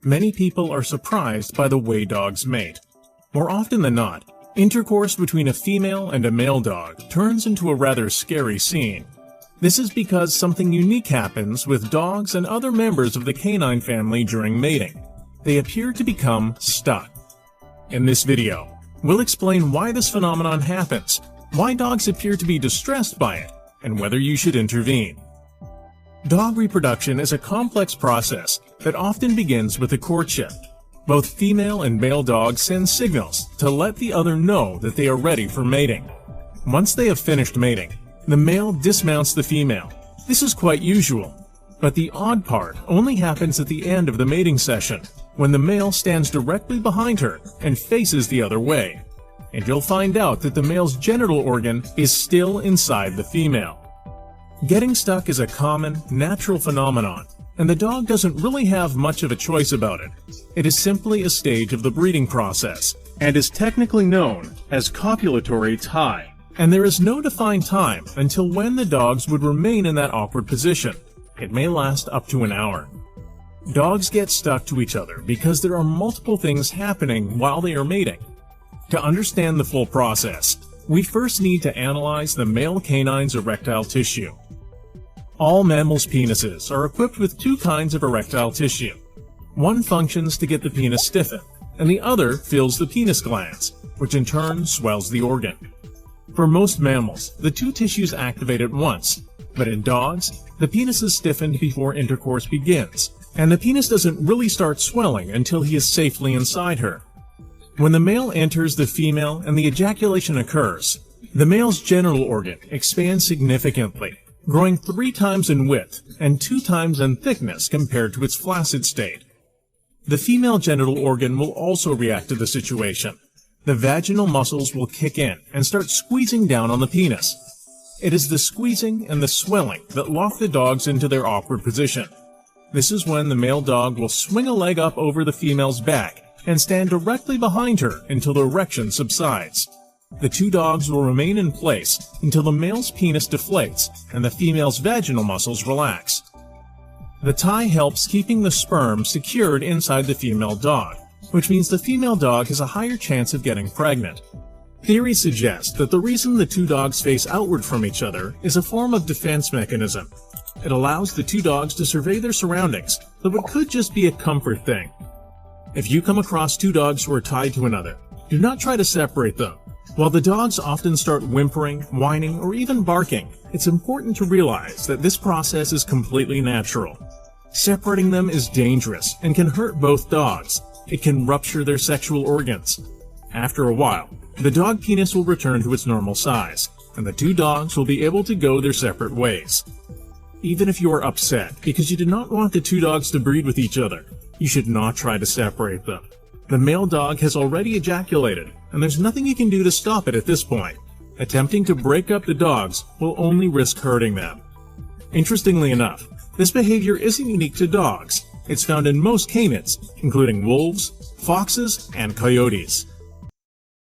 Many people are surprised by the way dogs mate. More often than not, intercourse between a female and a male dog turns into a rather scary scene. This is because something unique happens with dogs and other members of the canine family during mating. They appear to become stuck. In this video, we'll explain why this phenomenon happens, why dogs appear to be distressed by it, and whether you should intervene. Dog reproduction is a complex process that often begins with a courtship. Both female and male dogs send signals to let the other know that they are ready for mating. Once they have finished mating, the male dismounts the female. This is quite usual, but the odd part only happens at the end of the mating session, when the male stands directly behind her and faces the other way. And you'll find out that the male's genital organ is still inside the female. Getting stuck is a common, natural phenomenon, and the dog doesn't really have much of a choice about it. It is simply a stage of the breeding process, and is technically known as copulatory tie. And there is no defined time until when the dogs would remain in that awkward position. It may last up to an hour. Dogs get stuck to each other because there are multiple things happening while they are mating. To understand the full process, we first need to analyze the male canine's erectile tissue. All mammals' penises are equipped with two kinds of erectile tissue. One functions to get the penis stiffened, and the other fills the penis glands, which in turn swells the organ. For most mammals, the two tissues activate at once, but in dogs, the penis is stiffened before intercourse begins, and the penis doesn't really start swelling until he is safely inside her. When the male enters the female and the ejaculation occurs, the male's genital organ expands significantly, growing 3 times in width and 2 times in thickness compared to its flaccid state. The female genital organ will also react to the situation. The vaginal muscles will kick in and start squeezing down on the penis. It is the squeezing and the swelling that lock the dogs into their awkward position. This is when the male dog will swing a leg up over the female's back and stand directly behind her until the erection subsides. The two dogs will remain in place until the male's penis deflates and the female's vaginal muscles relax. The tie helps keeping the sperm secured inside the female dog, which means the female dog has a higher chance of getting pregnant. Theories suggest that the reason the two dogs face outward from each other is a form of defense mechanism. It allows the two dogs to survey their surroundings, though it could just be a comfort thing. If you come across two dogs who are tied to another, do not try to separate them. While the dogs often start whimpering, whining, or even barking, it's important to realize that this process is completely natural. Separating them is dangerous and can hurt both dogs. It can rupture their sexual organs. After a while, the dog penis will return to its normal size, and the two dogs will be able to go their separate ways. Even if you are upset because you do not want the two dogs to breed with each other, you should not try to separate them. The male dog has already ejaculated, and there's nothing you can do to stop it at this point. Attempting to break up the dogs will only risk hurting them. Interestingly enough, this behavior isn't unique to dogs. It's found in most canids, including wolves, foxes, and coyotes.